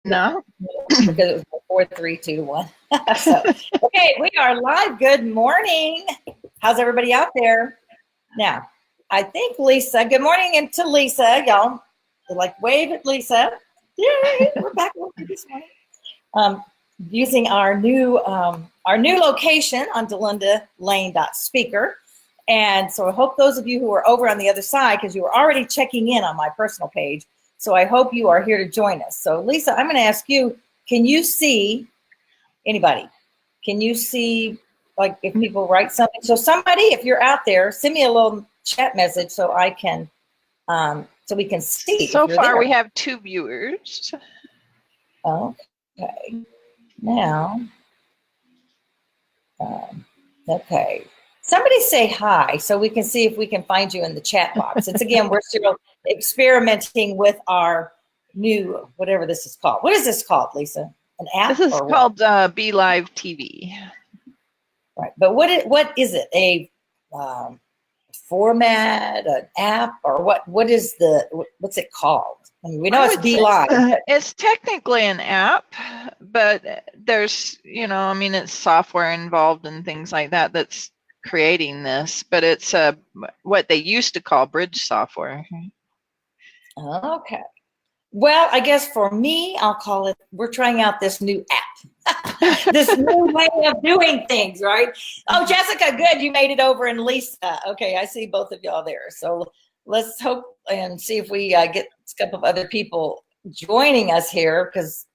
No. Because it was 4, 3, 2, 1. So, okay, we are live. Good morning. How's everybody out there? Now, I think Lisa, good morning and to Lisa. Y'all like wave at Lisa. Yay, we're back this morning. Using our new location on DelindaLane.speaker. And so I hope those of you who are over on the other side, because you were already checking in on my personal page, so I hope you are here to join us. So Lisa, I'm going to ask you, can you see anybody? Can you see, like, if people write something? So somebody, if you're out there, send me a little chat message so I can, so we can see. So far, we have 2 viewers. Okay. Now, okay. Somebody say hi so we can see if we can find you in the chat box. It's again, we're still experimenting with our new, whatever this is called. What is this called, Lisa? An app? This is called Be Live TV. Right. But what is it? A format, an app, or what's it called? I mean, we know it's Be Live. It's technically an app, but there's, I mean, it's software involved and things like that that's creating this, but it's what they used to call bridge software. Okay. Well, I guess for me, I'll call it, we're trying out this new app, this new way of doing things, right? Oh, Jessica, good. You made it over, and Lisa. Okay, I see both of y'all there. So let's hope and see if we get a couple of other people joining us here, because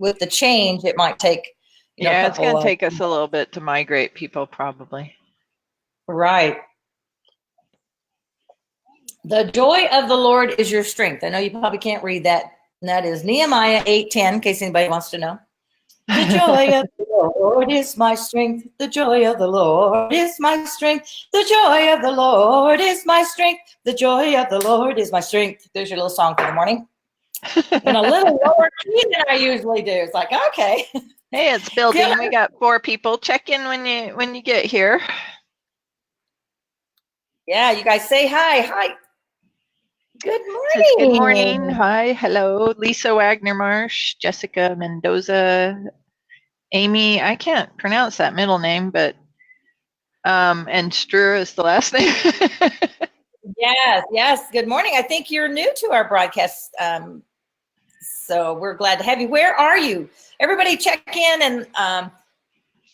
with the change, it might take, yeah, it's going to take us a little bit to migrate people probably. Right. The joy of the Lord is your strength. I know you probably can't read that. And that is Nehemiah 8:10, in case anybody wants to know. The joy of the Lord is my strength. The joy of the Lord is my strength. The joy of the Lord is my strength. The joy of the Lord is my strength. There's your little song for the morning. In a little lower key than I usually do. It's like, okay. Hey, it's building. We got 4 people. Check in when you get here. Yeah, you guys say hi. Hi. Good morning. Good morning. Hi. Hello. Lisa Wagner Marsh, Jessica Mendoza, Amy. I can't pronounce that middle name, but and Struer is the last name. Yes. Good morning. I think you're new to our broadcast, so we're glad to have you. Where are you? Everybody, check in and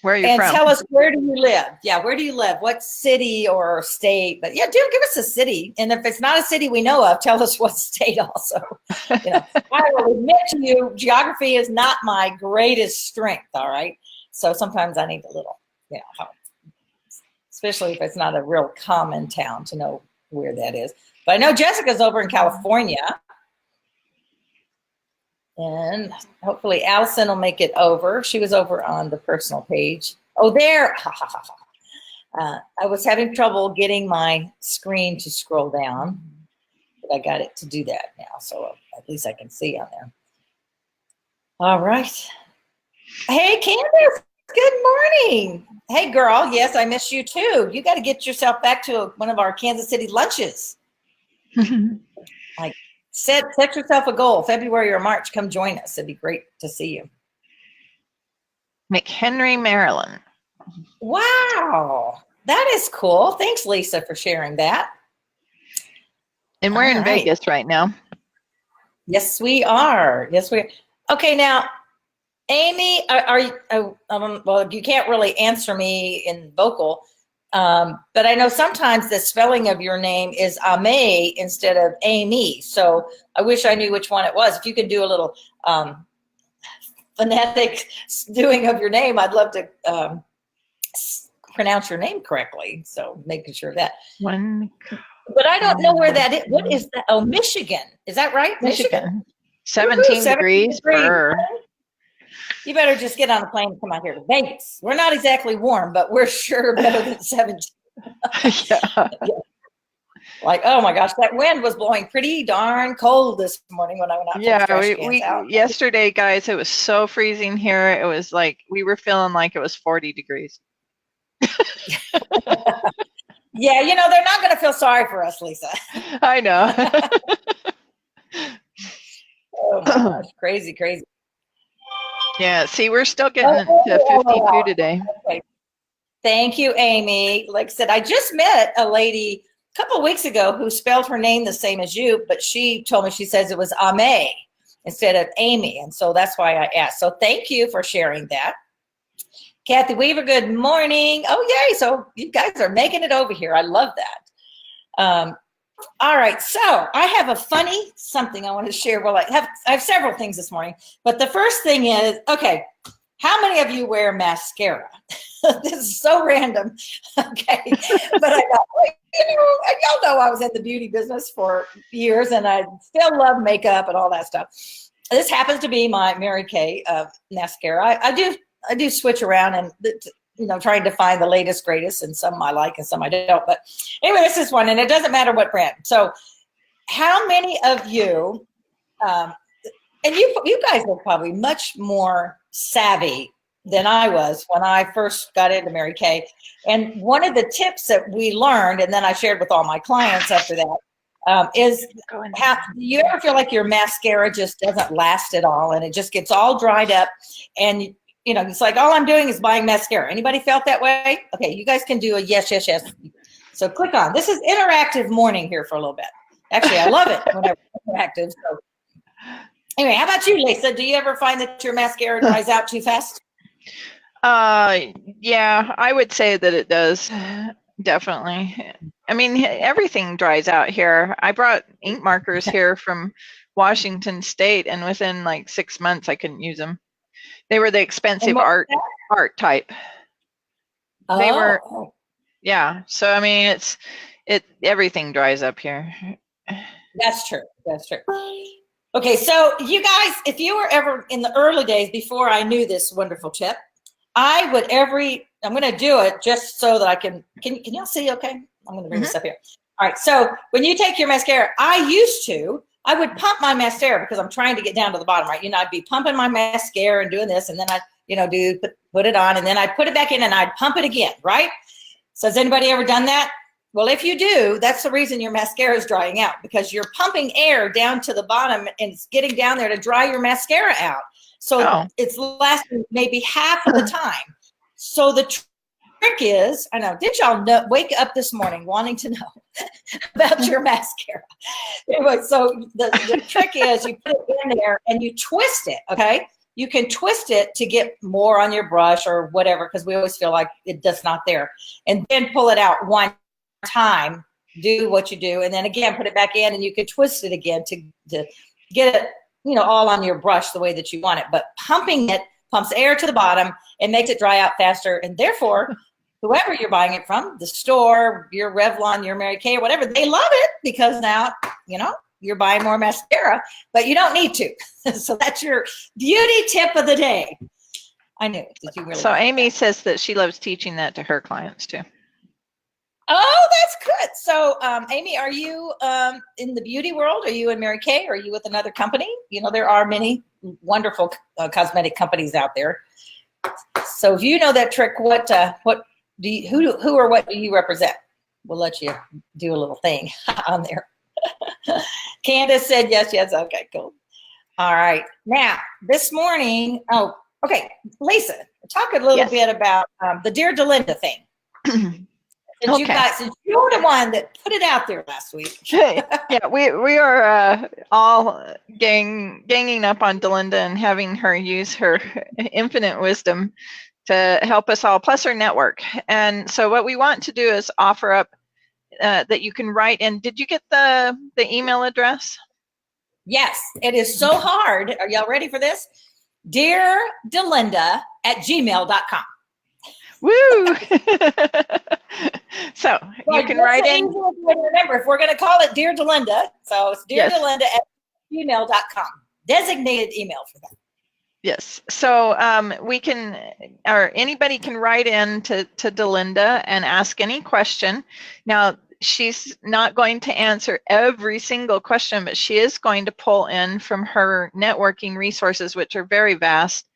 where are you from? Tell us, where do you live? Yeah, where do you live? What city or state? But yeah, give us a city. And if it's not a city we know of, tell us what state also. I will admit to you, geography is not my greatest strength, all right? So sometimes I need a little, help, especially if it's not a real common town to know where that is. But I know Jessica's over in California. And hopefully Allison will make it over. She was over on the personal page. Oh, there. I was having trouble getting my screen to scroll down, but I got it to do that now. So at least I can see on there. All right. Hey, Candace. Good morning. Hey, girl. Yes, I miss you too. You got to get yourself back to one of our Kansas City lunches. Set yourself a goal. February or March, come join us. It'd be great to see you. McHenry, Maryland. Wow, that is cool. Thanks, Lisa, for sharing that. And we're in Vegas right now. Yes, we are. Yes, we are. Okay, now, Amy, well, you can't really answer me in vocal. But I know sometimes the spelling of your name is Ame instead of Amy. So I wish I knew which one it was. If you could do a little phonetic doing of your name, I'd love to pronounce your name correctly. So making sure that. But I don't know where that is. What is that? Oh, Michigan. Is that right? Michigan. 17 degrees. You better just get on a plane and come out here to Vegas. We're not exactly warm, but we're sure better than 17. Yeah. Like, oh my gosh, that wind was blowing pretty darn cold this morning when I went out. Yeah, yesterday, guys, it was so freezing here. It was like we were feeling like it was 40 degrees. Yeah, they're not going to feel sorry for us, Lisa. I know. Oh my gosh, crazy. Yeah, see, we're still getting to 52 today. Okay. Thank you, Amy. Like I said, I just met a lady a couple of weeks ago who spelled her name the same as you, but she told me she says it was Ame instead of Amy. And so that's why I asked. So thank you for sharing that. Kathy Weaver, good morning. Oh, yay. So you guys are making it over here. I love that. All right. So I have a funny something I want to share. Well, I have several things this morning, but the first thing is, okay, how many of you wear mascara? This is so random. Okay. But I got, y'all know I was in the beauty business for years and I still love makeup and all that stuff. This happens to be my Mary Kay mascara. I do switch around and, trying to find the latest, greatest, and some I like and some I don't. But anyway, this is one, and it doesn't matter what brand. So how many of you, and you guys are probably much more savvy than I was when I first got into Mary Kay. And one of the tips that we learned, and then I shared with all my clients after that, is how do you ever feel like your mascara just doesn't last at all and it just gets all dried up and it's like all I'm doing is buying mascara. Anybody felt that way? Okay, you guys can do a yes, yes, yes. So click on. This is interactive morning here for a little bit. Actually, I love it whenever it's interactive. So anyway, how about you, Lisa? Do you ever find that your mascara dries out too fast? Yeah, I would say that it does. Definitely. I mean, everything dries out here. I brought ink markers here from Washington State, and within like 6 months, I couldn't use them. They were the expensive art type. Oh. They were, yeah. So I mean, everything dries up here. That's true. That's true. Okay, so you guys, if you were ever in the early days before I knew this wonderful tip, I'm going to do it just so that I can y'all see? Okay, I'm going to bring this up here. All right. So when you take your mascara, I would pump my mascara because I'm trying to get down to the bottom, right? I'd be pumping my mascara and doing this, and then I'd, put it on, and then I'd put it back in and I'd pump it again, right? So has anybody ever done that? Well, if you do, that's the reason your mascara is drying out, because you're pumping air down to the bottom and it's getting down there to dry your mascara out. So it's lasting maybe half of the time. So the trick is, I know, did y'all wake up this morning wanting to know about your mascara? Anyway, so the trick is you put it in there and you twist it, okay? You can twist it to get more on your brush or whatever, because we always feel like it does not there. And then pull it out one time, do what you do, and then again, put it back in, and you can twist it again to get it, all on your brush the way that you want it. But pumping it pumps air to the bottom and makes it dry out faster, and therefore, whoever you're buying it from, the store, your Revlon, your Mary Kay, or whatever, they love it because now, you're buying more mascara, but you don't need to. So that's your beauty tip of the day. I knew it. Did you really? So Amy says that she loves teaching that to her clients too. Oh, that's good. So, Amy, are you in the beauty world? Are you in Mary Kay? Are you with another company? There are many wonderful cosmetic companies out there. So, if you know that trick, what do you, who or what do you represent? We'll let you do a little thing on there. Candace said yes, yes. Okay, cool. All right. Now, this morning, okay, Lisa, talk a little bit about the DearDelinda thing. Since you guys, since you're the one that put it out there last week. Yeah, we are all ganging up on Delinda and having her use her infinite wisdom to help us all, plus her network. And so what we want to do is offer up that you can write in. Did you get the email address? Yes, it is so hard. Are y'all ready for this? DearDelinda@gmail.com. Woo! So you can write in. Remember, if we're going to call it Dear Delinda, so it's DearDelinda@gmail.com. Designated email for that. Yes. So we can, or anybody can write in to Delinda and ask any question. Now, she's not going to answer every single question, but she is going to pull in from her networking resources, which are very vast,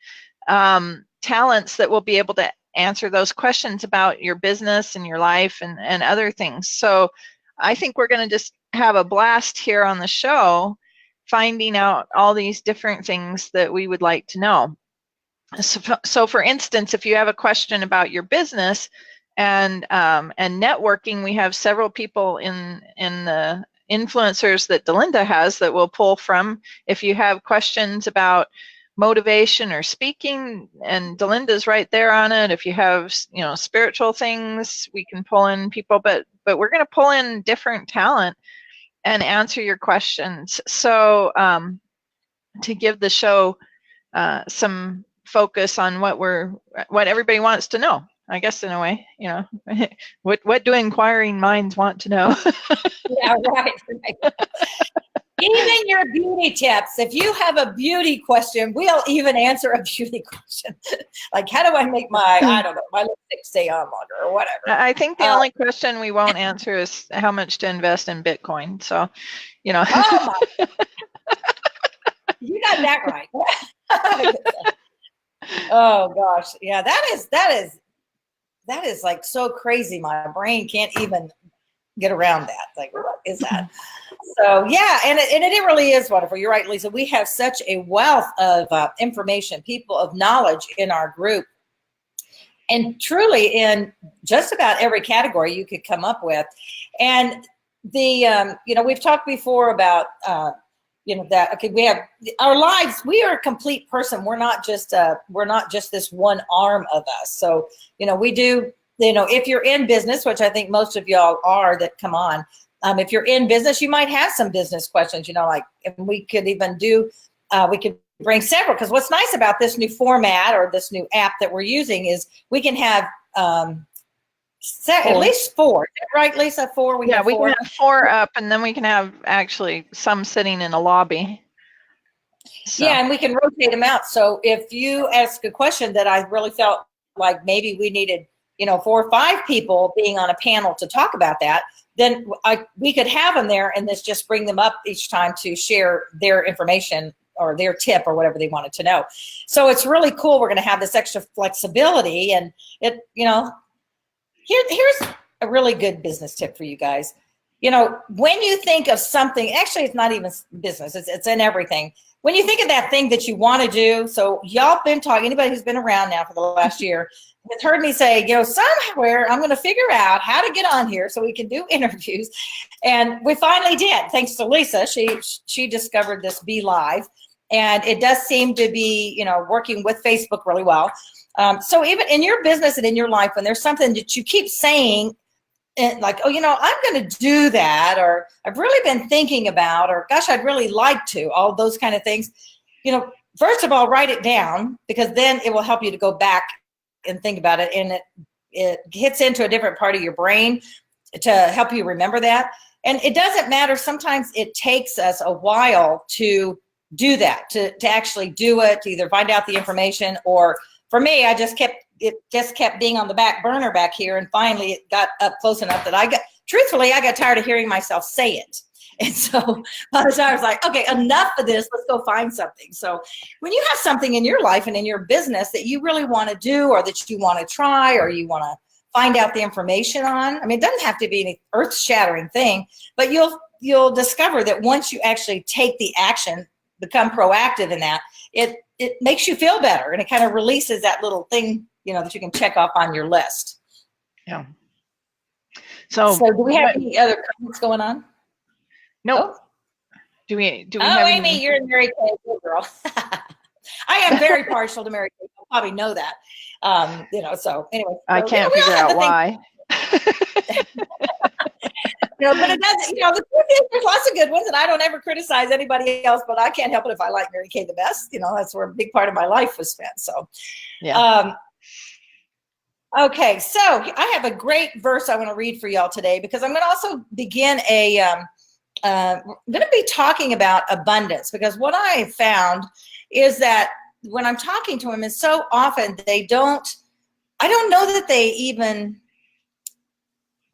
talents that will be able to answer those questions about your business and your life and other things. So I think we're going to just have a blast here on the show, finding out all these different things that we would like to know. So for instance, if you have a question about your business and networking, we have several people in the influencers that Delinda has that we'll pull from. If you have questions about motivation or speaking, and Delinda's right there on it. If you have, spiritual things, we can pull in people, but we're going to pull in different talent and answer your questions. So to give the show some focus on what everybody wants to know, I guess, in a way, what do inquiring minds want to know? Yeah, right. Even your beauty tips. If you have a beauty question, we'll even answer a beauty question. Like, how do I make my lipstick stay on longer or whatever? I think the only question we won't answer is how much to invest in Bitcoin. So, Oh my. You got that right. Oh gosh. Yeah, that is like so crazy. My brain can't even get around that. Like, what is that? So yeah, and it really is wonderful. You're right, Lisa. We have such a wealth of information, people of knowledge in our group, and truly in just about every category you could come up with. And the we've talked before about that. Okay, we have our lives. We are a complete person. We're not just this one arm of us. So we do. If you're in business, which I think most of y'all are that come on. If you're in business, you might have some business questions, like, and we could even do, we could bring several, because what's nice about this new format or this new app that we're using is we can have at least 4. Is that right, Lisa? 4? We can have 4 up, and then we can have actually some sitting in a lobby. So. Yeah, and we can rotate them out. So if you ask a question that I really felt like maybe we needed, 4 or 5 people being on a panel to talk about that, then we could have them there and just bring them up each time to share their information or their tip or whatever they wanted to know. So it's really cool. We're going to have this extra flexibility, and here's a really good business tip for you guys. When you think of something, actually it's not even business, it's in everything. When you think of that thing that you want to do, so y'all been talking, anybody who's been around now for the last year has heard me say, somewhere I'm going to figure out how to get on here so we can do interviews. And we finally did, thanks to Lisa. She discovered this Be Live, and it does seem to be, working with Facebook really well. So even in your business and in your life, when there's something that you keep saying, and like, I'm going to do that, or I've really been thinking about, or gosh, I'd really like to, all those kind of things, first of all, write it down, because then it will help you to go back and think about it. And it hits into a different part of your brain to help you remember that. And it doesn't matter. Sometimes it takes us a while to do that, to actually do it, to either find out the information, or for me, it just kept being on the back burner back here. And finally it got up close enough that I got tired of hearing myself say it. And so by the time I was like, okay, enough of this, let's go find something. So when you have something in your life and in your business that you really want to do, or that you want to try, or you want to find out the information on, it doesn't have to be an earth-shattering thing, but you'll discover that once you actually take the action, become proactive in that, it makes you feel better, and it kind of releases that little thing, that you can check off on your list. Yeah. So do we have any other comments going on? No. Oh. Do we have Amy, any? you're a Mary Kay girl. I am very partial to Mary Kay. You probably know that. So anyway. I can't figure out why. But it doesn't, the truth is there's lots of good ones, and I don't ever criticize anybody else, but I can't help it if I like Mary Kay the best. That's where a big part of my life was spent. So, yeah. Okay, so I have a great verse I want to read for y'all today, because I'm going to also begin I'm going to be talking about abundance, because what I have found is that when I'm talking to them, is so often I don't know that they even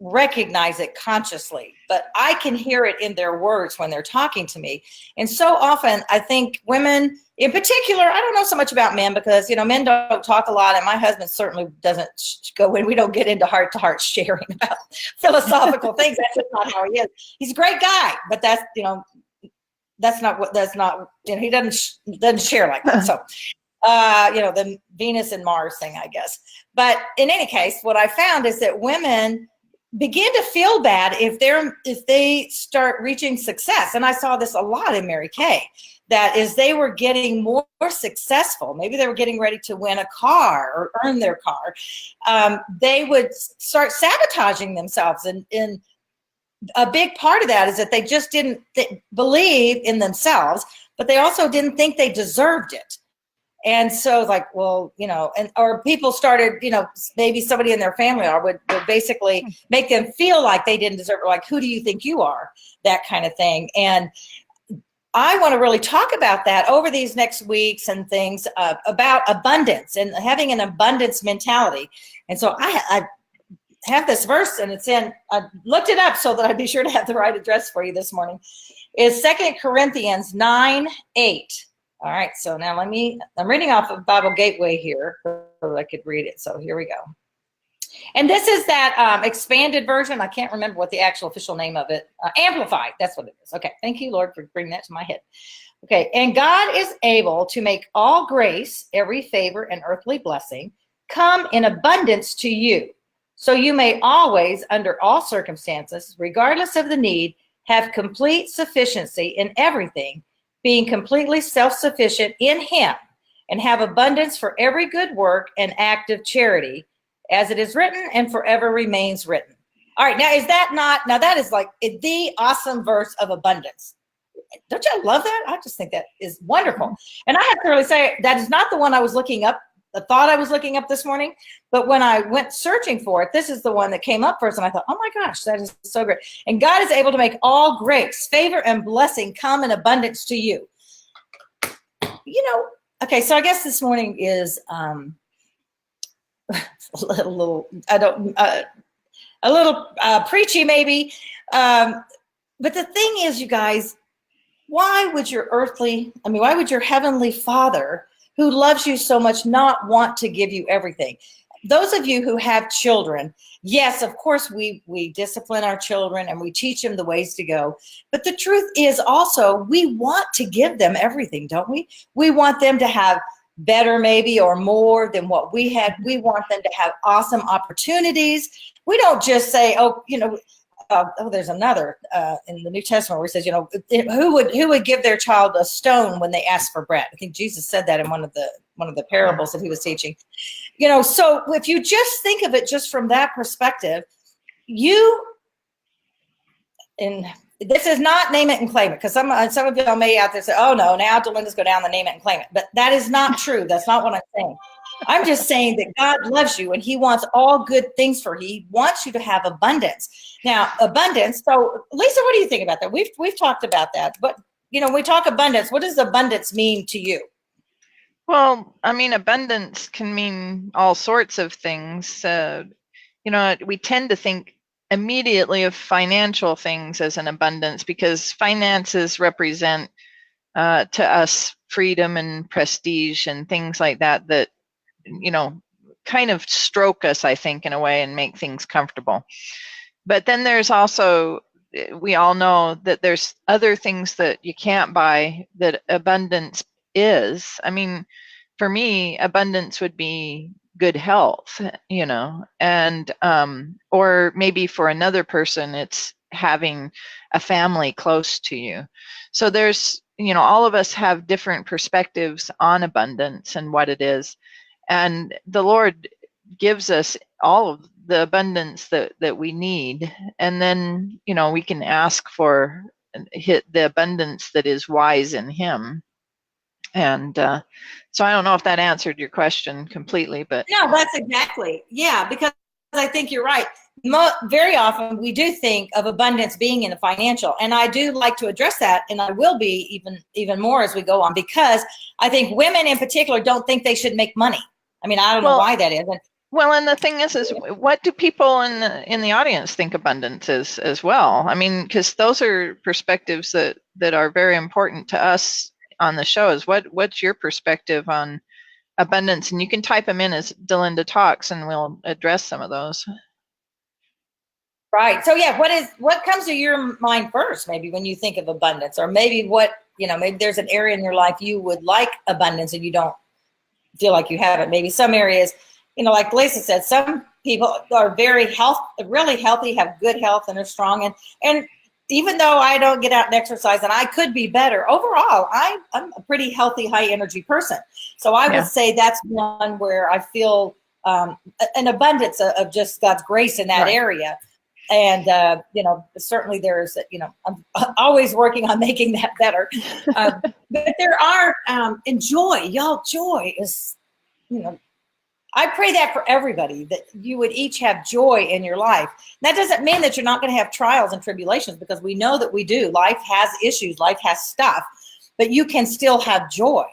recognize it consciously, but I can hear it in their words when they're talking to me. And so often I think women in particular, I don't know so much about men, because men don't talk a lot, and my husband certainly doesn't go in. We don't get into heart-to-heart sharing about philosophical things. That's just not how he is. He's a great guy, but that's not he doesn't share like that. So The Venus and Mars thing, I guess. But in any case, what I found is that women begin to feel bad if they start reaching success. And I saw this a lot in Mary Kay, that as they were getting more successful, maybe they were getting ready to win a car or earn their car, they would start sabotaging themselves. And a big part of that is that they just didn't believe in themselves, but they also didn't think they deserved it. And so like, well, or people started, maybe somebody in their family would basically make them feel like they didn't deserve it. Like, who do you think you are? That kind of thing. And I want to really talk about that over these next weeks and things about abundance and having an abundance mentality. And so I have this verse, and I looked it up so that I'd be sure to have the right address for you this morning. It's 2 Corinthians 9:8. All right, so now I'm reading off of Bible Gateway here so I could read it. So here we go. And this is that expanded version. I can't remember what the actual official name of it. Amplified, that's what it is. Okay, thank you, Lord, for bringing that to my head. Okay, and God is able to make all grace, every favor, and earthly blessing come in abundance to you. So you may always, under all circumstances, regardless of the need, have complete sufficiency in everything, being completely self-sufficient in Him, and have abundance for every good work and act of charity, as it is written and forever remains written. All right, now is that not, now that is like the awesome verse of abundance. Don't you love that? I just think that is wonderful. And I have to really say, that is not the one I was looking up, I thought I was looking up this morning, but when I went searching for it, this is the one that came up first, and I thought, oh my gosh, that is so great. And God is able to make all grace, favor, and blessing come in abundance to you. Okay, so I guess this morning is a little preachy maybe, but the thing is, you guys, why would your Heavenly Father, who loves you so much, not want to give you everything? Those of you who have children, yes, of course, we discipline our children and we teach them the ways to go. But the truth is also, we want to give them everything, don't we? We want them to have better maybe or more than what we had. We want them to have awesome opportunities. We don't just say, there's another in the New Testament where it says, who would give their child a stone when they ask for bread? I think Jesus said that in one of the parables that he was teaching. So if you just think of it just from that perspective, and this is not name it and claim it, because some of y'all may out there say, oh no, now Delinda's go down the name it and claim it. But that is not true. That's not what I'm saying. I'm just saying that God loves you and He wants all good things for you. He wants you to have abundance. Now, abundance. So, Lisa, what do you think about that? We've talked about that, but we talk abundance. What does abundance mean to you? Well, abundance can mean all sorts of things. We tend to think immediately of financial things as an abundance, because finances represent to us freedom and prestige and things like that kind of stroke us, I think, in a way, and make things comfortable. But then there's also, we all know that there's other things that you can't buy that abundance is. For me, abundance would be good health, and or maybe for another person, it's having a family close to you. So there's, all of us have different perspectives on abundance and what it is. And the Lord gives us all of the abundance that we need. And then, we can ask for the abundance that is wise in Him. And so I don't know if that answered your question completely, but. No, that's exactly. Yeah, because I think you're right. Very often we do think of abundance being in the financial, and I do like to address that, and I will be even more as we go on, because I think women in particular don't think they should make money. I don't know why that is. Well, and the thing is what do people in the audience think abundance is as well? Because those are perspectives that are very important to us on the show. Is what's your perspective on abundance? And you can type them in as Delinda talks, and we'll address some of those. Right. So yeah, what comes to your mind first, maybe when you think of abundance, or maybe maybe there's an area in your life you would like abundance and you don't feel like you haven't. Maybe some areas, like Lisa said, some people are really healthy, have good health, and are strong. And even though I don't get out and exercise, and I could be better, overall, I'm a pretty healthy, high energy person. So I would say that's one where I feel an abundance of just God's grace in that area. And, certainly there's, I'm always working on making that better. But there are, and joy, y'all, joy is, I pray that for everybody, that you would each have joy in your life. That doesn't mean that you're not going to have trials and tribulations, because we know that we do. Life has issues, life has stuff, but you can still have joy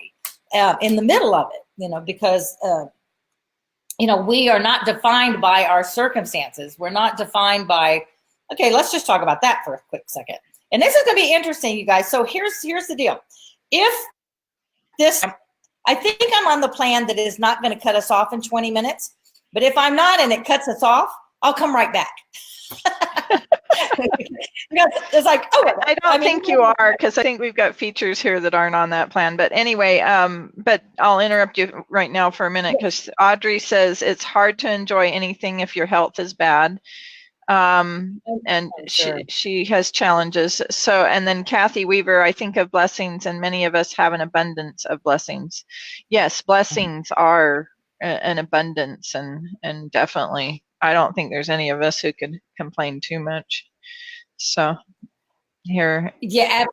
in the middle of it, because, we are not defined by our circumstances. We're not defined by, okay, let's just talk about that for a quick second. And this is going to be interesting, you guys. So here's the deal. I think I'm on the plan that is not going to cut us off in 20 minutes. But if I'm not and it cuts us off, I'll come right back. It's like, I don't think you are, because I think we've got features here that aren't on that plan. But anyway, but I'll interrupt you right now for a minute, because Audrey says it's hard to enjoy anything if your health is bad. And she has challenges. So, and then Kathy Weaver, I think of blessings, and many of us have an abundance of blessings. Yes, blessings are an abundance, and definitely, I don't think there's any of us who could complain too much. So here. Yeah.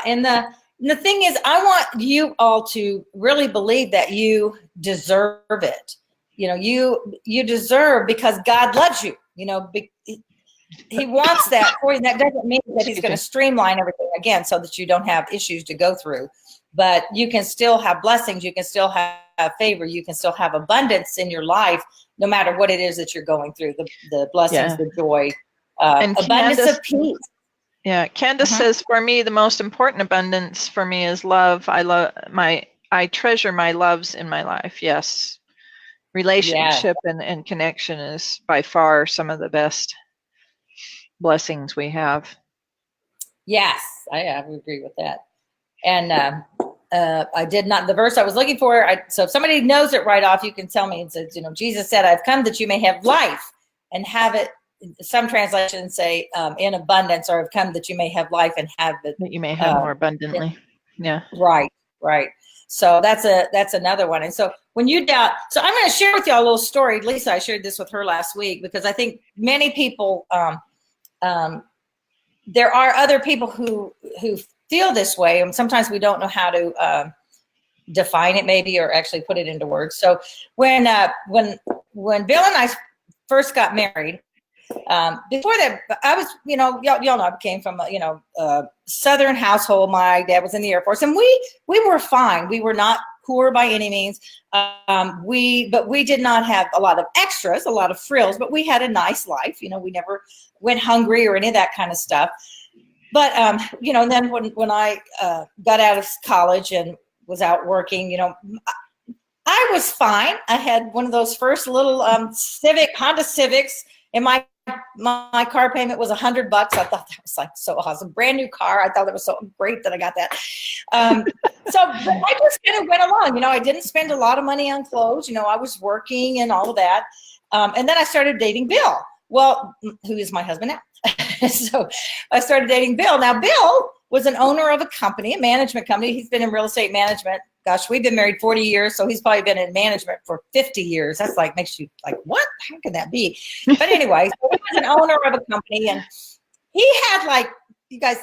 And the thing is, I want you all to really believe that you deserve it. You deserve, because God loves you. He wants that for you. That doesn't mean that he's going to streamline everything again so that you don't have issues to go through, but you can still have blessings. You can still have favor. You can still have abundance in your life, no matter what it is that you're going through, the blessings, the joy, and abundance of peace. Yeah. Candace says, for me, the most important abundance for me is love. I treasure my loves in my life. Yes. Relationship and connection is by far some of the best blessings we have. Yes, I agree with that. And I did not, the verse I was looking for, so if somebody knows it right off, you can tell me. It says, Jesus said, I've come that you may have life and have it. Some translations say in abundance, or I've come that you may have life and have it. That you may have more abundantly. Yeah. Right. So that's another one. And so when you doubt, so I'm going to share with y'all a little story. Lisa, I shared this with her last week, because I think many people, there are other people who feel this way, and sometimes we don't know how to define it, maybe, or actually put it into words. So when Bill and I first got married, before that, I was, y'all know I came from a Southern household. My dad was in the Air Force, and we were fine. We were not poor by any means. But we did not have a lot of extras, a lot of frills, but we had a nice life. We never went hungry or any of that kind of stuff. But, and then when I got out of college and was out working, I was fine. I had one of those first little Honda Civics, and my car payment was $100. I thought that was like so awesome. Brand new car. I thought it was so great that I got that. But I just kind of went along. I didn't spend a lot of money on clothes. I was working and all of that. And then I started dating Bill. Well, who is my husband now. So I started dating Bill. Now, Bill was an owner of a company, a management company. He's been in real estate management. Gosh, we've been married 40 years, so he's probably been in management for 50 years. That's like, makes you like, what? How can that be? But anyway, so he was an owner of a company, and he had, like, you guys,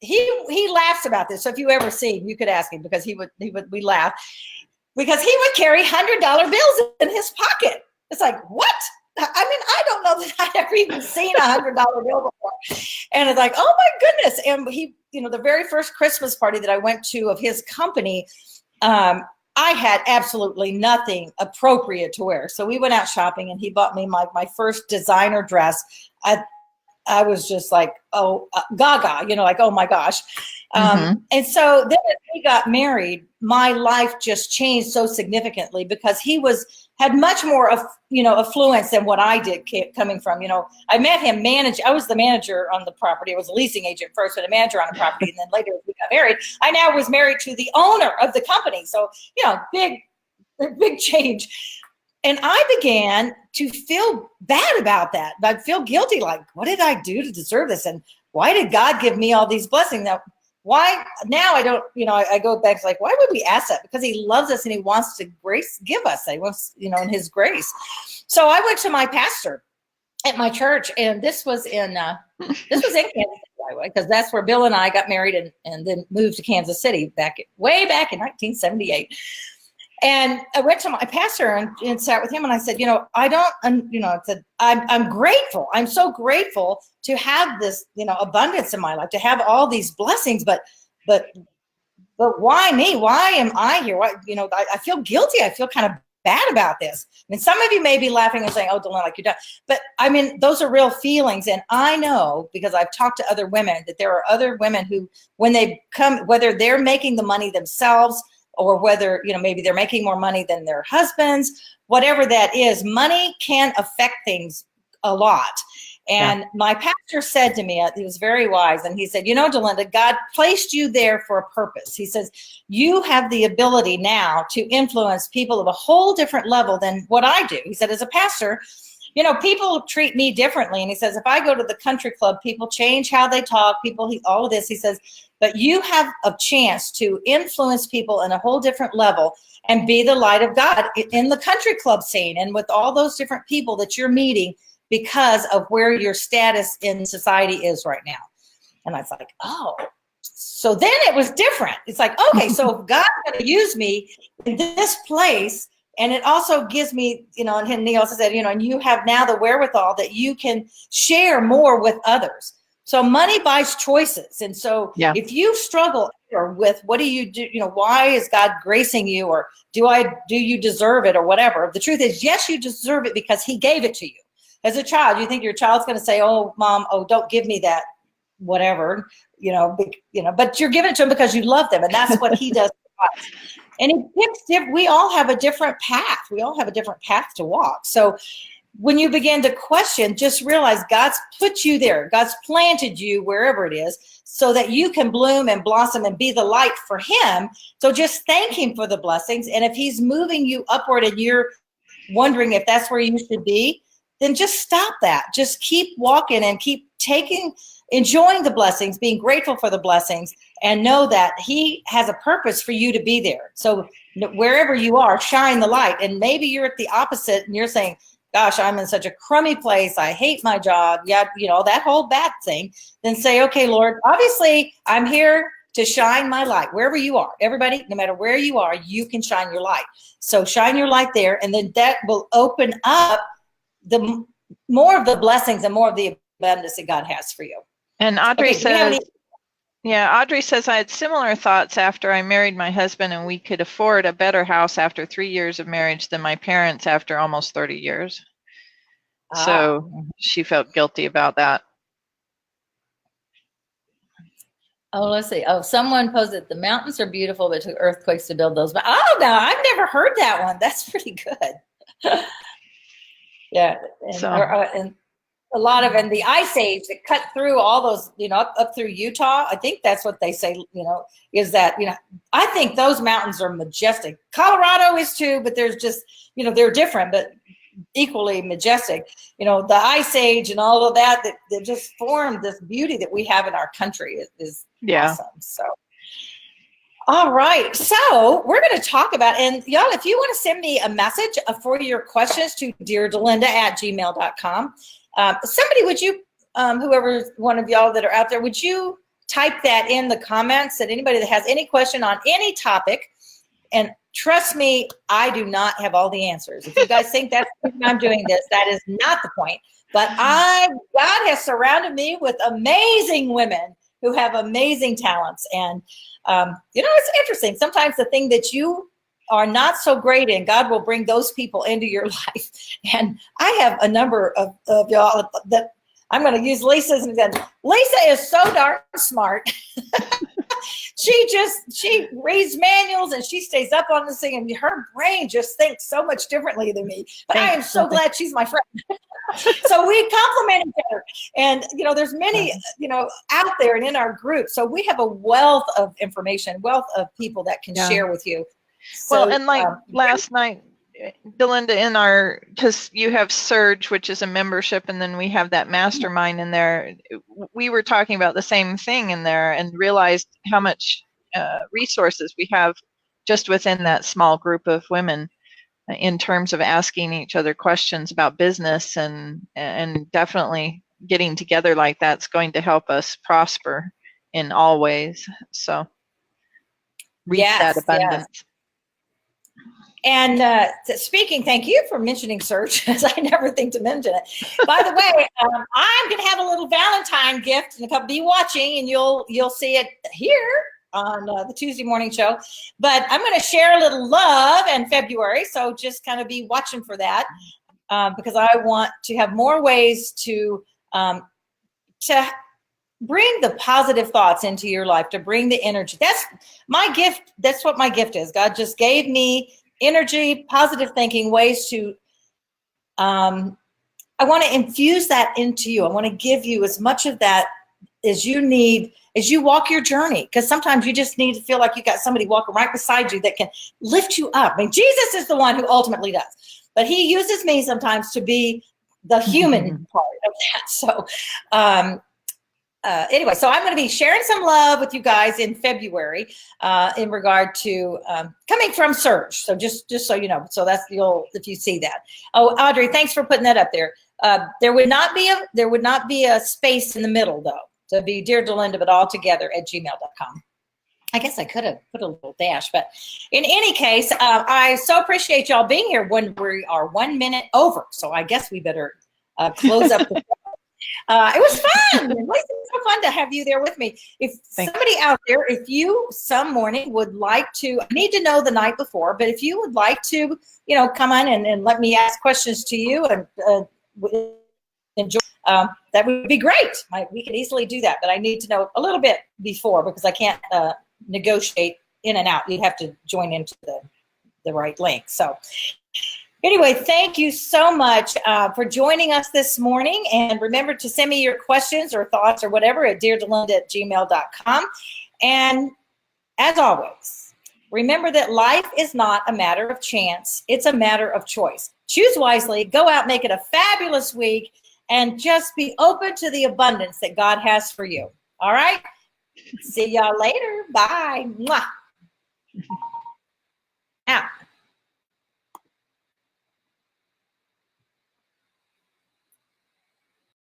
he laughs about this. So if you ever see him, you could ask him, because we laugh, because he would carry $100 bills in his pocket. It's like, what? I mean, I don't know that I'd ever even seen a $100 bill before. And it's like, oh my goodness. And he, the very first Christmas party that I went to of his company, I had absolutely nothing appropriate to wear. So we went out shopping, and he bought me my first designer dress. I was just like, gaga, like, oh my gosh. And so then as we got married, my life just changed so significantly, because he had much more of, affluence than what I did coming from, I met him I was the manager on the property. I was a leasing agent first, but a manager on the property. And then later, as we got married, I now was married to the owner of the company. So, big a big change. And I began to feel bad about that. I'd feel guilty, like, what did I do to deserve this? And why did God give me all these blessings? Now, why now I don't, I go back to like, why would we ask that? Because he loves us and he wants to give us. He wants, in his grace. So I went to my pastor at my church, and this was in Kansas City, by the way, because that's where Bill and I got married and then moved to Kansas City way back in 1978. And I went to my pastor and sat with him, and I said, I said, I'm grateful. I'm so grateful to have this, abundance in my life, to have all these blessings, but why me? Why am I here? Why, I feel guilty. I feel kind of bad about this. I mean, some of you may be laughing and saying, oh, Delinda, like you're done. But I mean, those are real feelings. And I know, because I've talked to other women, that there are other women who, when they come, whether they're making the money themselves, or whether, maybe they're making more money than their husbands, whatever that is, money can affect things a lot. And my pastor said to me, he was very wise, and he said, Delinda, God placed you there for a purpose. He says, you have the ability now to influence people of a whole different level than what I do. He said, as a pastor, people treat me differently. And he says, if I go to the country club, people change how they talk, all of this. He says, but you have a chance to influence people in a whole different level and be the light of God in the country club scene and with all those different people that you're meeting because of where your status in society is right now. And I was like, oh, so then it was different. It's like, okay, so if God's going to use me in this place, and it also gives me, and he also said, and you have now the wherewithal that you can share more with others. So money buys choices. And so if you struggle with what do you do, why is God gracing you, or do you deserve it, or whatever? The truth is, yes, you deserve it because he gave it to you. As a child, you think your child's going to say, oh, mom, don't give me that, whatever, but you're giving it to him because you love them. And that's what he does for us. And he picks, we all have a different path. We all have a different path to walk. So when you begin to question, just realize God's put you there. God's planted you wherever it is so that you can bloom and blossom and be the light for him. So just thank him for the blessings. And if he's moving you upward and you're wondering if that's where you should be, then just stop that. Just keep walking and keep enjoying the blessings, being grateful for the blessings, and know that he has a purpose for you to be there. So wherever you are, shine the light. And maybe you're at the opposite and you're saying, gosh, I'm in such a crummy place. I hate my job. Yeah, that whole bad thing. Then say, okay, Lord, obviously I'm here to shine my light wherever you are. Everybody, no matter where you are, you can shine your light. So shine your light there, and then that will open up the more of the blessings and more of the abundance that God has for you. And Audrey says, Audrey says, I had similar thoughts after I married my husband, and we could afford a better house after 3 years of marriage than my parents after almost 30 years. So she felt guilty about that. Oh, let's see. Oh, someone posted, the mountains are beautiful, but it took earthquakes to build those. Oh, no, I've never heard that one. That's pretty good. Yeah. And a lot of, and the ice age that cut through all those, up through Utah. I think that's what they say, is that, I think those mountains are majestic. Colorado is too, but there's just, they're different, but equally majestic. The ice age and all of that just formed this beauty that we have in our country is awesome. So. All right, so we're going to talk about, and y'all, if you want to send me a message for your questions to DearDelinda@gmail.com. Somebody, would you, whoever one of y'all that are out there, would you type that in the comments, that anybody that has any question on any topic? And trust me, I do not have all the answers. If you guys think that's the reason I'm doing this, that is not the point. But God has surrounded me with amazing women who have amazing talents. And, it's interesting. Sometimes the thing that you are not so great in, God will bring those people into your life. And I have a number of y'all that I'm going to use Lisa's example. Lisa is so darn smart. She reads manuals and she stays up on this thing, and her brain just thinks so much differently than me. But I am so glad she's my friend. So we complement each other. And, there's many, out there and in our group. So we have a wealth of information, wealth of people that can share with you. So, Well, and like last night, Delinda, because you have Surge, which is a membership, and then we have that mastermind in there. We were talking about the same thing in there and realized how much resources we have just within that small group of women in terms of asking each other questions about business, and definitely getting together like that's going to help us prosper in all ways. So reach that abundance. Yes. And speaking, thank you for mentioning Search, because I never think to mention it. By the way, I'm going to have a little Valentine gift in a couple. Be watching, and you'll see it here on the Tuesday morning show. But I'm going to share a little love in February, so just kind of be watching for that, because I want to have more ways to bring the positive thoughts into your life, to bring the energy. That's my gift. That's what my gift is. God just gave me energy, positive thinking, ways to, I want to infuse that into you. I want to give you as much of that as you need as you walk your journey. Because sometimes you just need to feel like you got somebody walking right beside you that can lift you up. I mean, Jesus is the one who ultimately does, but he uses me sometimes to be the human part of that. So, anyway, so I'm going to be sharing some love with you guys in February in regard to coming from Surge. So just so you know, so that's if you see that. Oh, Audrey, thanks for putting that up there. There would not be a space in the middle though. To be DearDelinda, but all together at gmail.com. I guess I could have put a little dash, but in any case, I so appreciate y'all being here when we are 1 minute over. So I guess we better close up the it was fun. It was so fun to have you there with me. If somebody out there, if you some morning would like to, I need to know the night before, but if you would like to, come on and let me ask questions to you and enjoy, that would be great. We could easily do that, but I need to know a little bit before, because I can't negotiate in and out. You'd have to join into the right link. So anyway, thank you so much for joining us this morning. And remember to send me your questions or thoughts or whatever at DearDelinda@gmail.com. And as always, remember that life is not a matter of chance. It's a matter of choice. Choose wisely. Go out, make it a fabulous week, and just be open to the abundance that God has for you. All right? See y'all later. Bye. Mwah. Out.